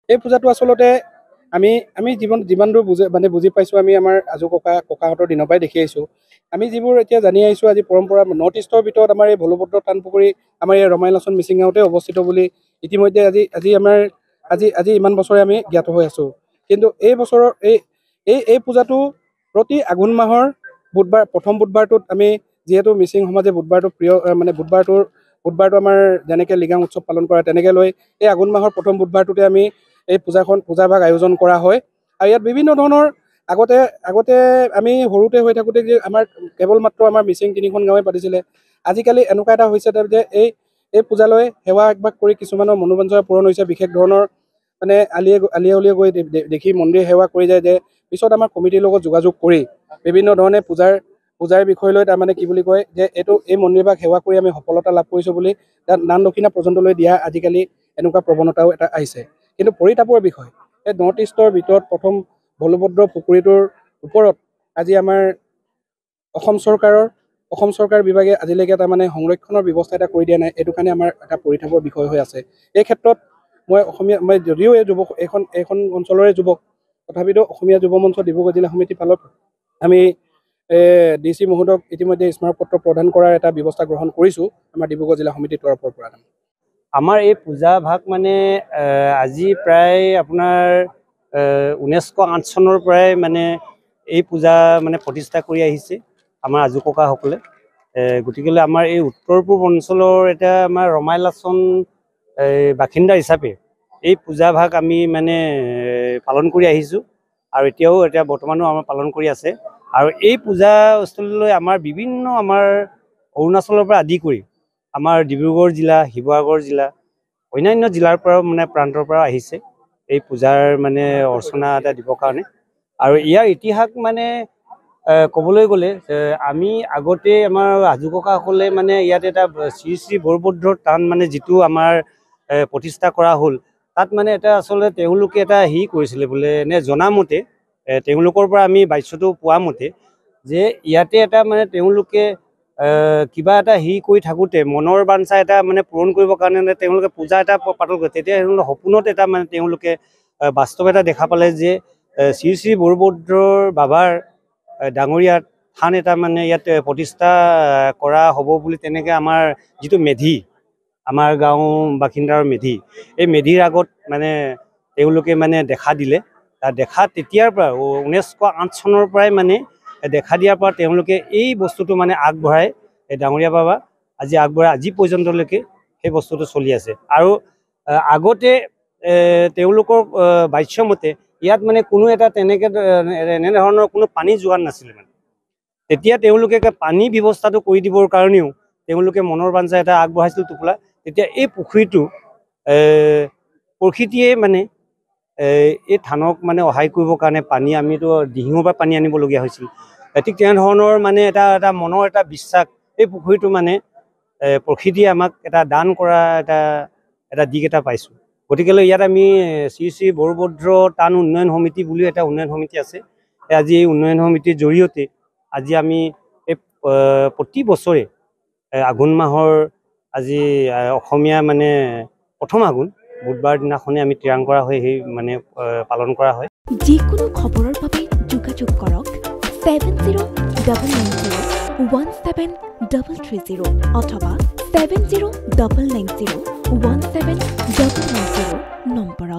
এই পূজাটো আচলতে আমি যিমানদূৰ বুজি পাইছোঁ, আমি আমাৰ আজো ককাহঁতৰ দিনৰ পৰাই দেখি আহিছোঁ। আমি যিবোৰ এতিয়া জানি আহিছোঁ, আজি পৰম্পৰা নৰ্থ ইষ্টৰ ভিতৰত আমাৰ এই ভলুভদ্ৰ টানপুখুৰী আমাৰ এই ৰমাইলাচন মিচিং গাঁৱতে অৱস্থিত বুলি ইতিমধ্যে আজি ইমান বছৰে আমি জ্ঞাত হৈ আছোঁ। কিন্তু এই বছৰৰ এই পূজাটো প্ৰতি আঘোণ মাহৰ প্ৰথম বুধবাৰটোত আমি যিহেতু মিচিং সমাজে বুধবাৰটো প্ৰিয়, মানে বুধবাৰটো আমাৰ যেনেকৈ লিগাং উৎসৱ পালন কৰে তেনেকৈ লৈ এই আঘোণ মাহৰ প্ৰথম বুধবাৰটোতে আমি এই পূজাভাগ আয়োজন কৰা হয়। আৰু ইয়াত বিভিন্ন ধৰণৰ আগতে আমি সৰুতে হৈ থাকোঁতে যে আমাৰ কেৱল মাত্ৰ আমাৰ মিচিং 3খন গাঁৱে পাতিছিলে। আজিকালি এনেকুৱা এটা হৈছে যে এই পূজালৈ সেৱা আগভাগ কৰি কিছুমানৰ মনোবাঞ্ছা পূৰণ হৈছে। বিশেষ ধৰণৰ মানে আলিয়ে উলিয়ে গৈ দেখি মন্দিৰ সেৱা কৰি যায়, যে পিছত আমাৰ কমিটিৰ লগত যোগাযোগ কৰি বিভিন্ন ধৰণে পূজাৰ বিষয় লৈ তাৰমানে কি বুলি কয় যে এই মন্দিৰভাগ সেৱা কৰি আমি সফলতা লাভ কৰিছোঁ বুলি তাত দান দক্ষিণা পৰ্যন্তলৈ দিয়া আজিকালি এনেকুৱা প্ৰৱণতাও এটা আহিছে। কিন্তু পৰিতাপৰ বিষয়, এই নৰ্থ ইষ্টৰ ভিতৰত প্ৰথম ভলুভদ্ৰ পুখুৰীটোৰ ওপৰত আজি আমাৰ অসম চৰকাৰ বিভাগে আজিলৈকে তাৰমানে সংৰক্ষণৰ ব্যৱস্থা এটা কৰি দিয়া নাই। এইটো কাৰণে আমাৰ এটা পৰিতাপৰ বিষয় হৈ আছে। এই ক্ষেত্ৰত মই যদিও এইখন অঞ্চলৰে যুৱক, তথাপিতো অসমীয়া যুৱ মঞ্চ ডিব্ৰুগড় জিলা সমিতিৰ ফালত আমি DC মহোদয়ক ইতিমধ্যে স্মাৰকপত্ৰ প্ৰদান কৰাৰ এটা ব্যৱস্থা গ্ৰহণ কৰিছোঁ আমাৰ ডিব্ৰুগড় জিলা সমিতিৰ তৰফৰ পৰা। আমাৰ এই পূজাভাগ মানে আজি প্ৰায় আপোনাৰ 1908 চনৰ পৰাই মানে এই পূজা মানে প্ৰতিষ্ঠা কৰি আহিছে আমাৰ আজো ককাসকলে। গতিকেলৈ আমাৰ এই উত্তৰ পূব অঞ্চলৰ এটা আমাৰ ৰমাইলাচন বাসিন্দা হিচাপে এই পূজাভাগ আমি মানে পালন কৰি আহিছোঁ, আৰু এতিয়া বৰ্তমানো আমাৰ পালন কৰি আছে। আৰু এই পূজাস্থলীলৈ আমাৰ বিভিন্ন আমাৰ অৰুণাচলৰ পৰা আদি কৰি আমাৰ ডিব্ৰুগড় জিলা, শিৱসাগৰ জিলা, অন্যান্য জিলাৰ পৰাও মানে প্ৰান্তৰ পৰা আহিছে এই পূজাৰ মানে অৰ্চনা এটা দিবৰ কাৰণে। আৰু ইয়াৰ ইতিহাস মানে ক'বলৈ গ'লে আমি আগতে আমাৰ আজো ককাসকলে মানে ইয়াত এটা শ্ৰী শ্ৰী বৰভদ্ৰ টান মানে যিটো আমাৰ প্ৰতিষ্ঠা কৰা হ'ল, তাত মানে এটা আচলতে তেওঁলোকে এটা কৰিছিলে বোলে এনে জনামতে, তেওঁলোকৰ পৰা আমি বাচ্যটো পোৱা মতে যে ইয়াতে এটা মানে তেওঁলোকে কিবা এটা কৰি থাকোঁতে মনৰ বাঞ্ছা এটা মানে পূৰণ কৰিবৰ কাৰণে তেওঁলোকে পূজা এটা পাতল কৰে। তেতিয়া সপোনত এটা মানে তেওঁলোকে বাস্তৱ এটা দেখা পালে যে শ্ৰী শ্ৰী বৰভদ্ৰৰ বাবাৰ ডাঙৰীয়া থান এটা মানে ইয়াত প্ৰতিষ্ঠা কৰা হ'ব বুলি। তেনেকৈ আমাৰ যিটো মেধি, আমাৰ গাঁও বাসিন্দাৰ মেধি, এই মেধিৰ আগত মানে তেওঁলোকে মানে দেখা দিলে। তেতিয়াৰ পৰা 1908 চনৰ পৰাই মানে দেখা দিয়াৰ পৰা তেওঁলোকে এই বস্তুটো মানে আগবঢ়াই ডাঙৰীয়া বাবা আজি পৰ্যন্তলৈকে সেই বস্তুটো চলি আছে। আৰু আগতে তেওঁলোকৰ বাচ্যমতে ইয়াত মানে কোনো এটা এনেধৰণৰ কোনো পানী যোগান নাছিলে মানে। তেতিয়া তেওঁলোকে পানী ব্যৱস্থাটো কৰি দিবৰ কাৰণেও তেওঁলোকে মনৰ বাঞ্ছা এটা আগবঢ়াইছিল টোপোলা। তেতিয়া এই পুখুৰীটো প্ৰকৃতিয়ে মানে এই থানক মানে সহায় কৰিবৰ কাৰণে আমিতো দিহিঙৰ পৰা পানী আনিবলগীয়া হৈছিল। ঠিক তেনেধৰণৰ মানে এটা মনৰ এটা বিশ্বাস, এই পুখুৰীটো মানে প্ৰকৃতিয়ে আমাক এটা দান কৰা এটা দিশ এটা পাইছোঁ। গতিকেলৈ ইয়াত আমি শ্ৰী শ্ৰী বৰভদ্ৰ টান উন্নয়ন সমিতি বুলিও এটা উন্নয়ন সমিতি আছে। আজি এই উন্নয়ন সমিতিৰ জৰিয়তে আজি আমি এই প্ৰতি বছৰে আঘোণ মাহৰ আজি অসমীয়া মানে প্ৰথম আঘোণ বুধবাৰ দিনাখনে আমি তিৰাং কৰা হয়, সেই মানে পালন কৰা হয়। যিকোনো খবৰৰ বাবে যোগাযোগ কৰক 7090173330 অথবা 7099017990 নম্বৰত।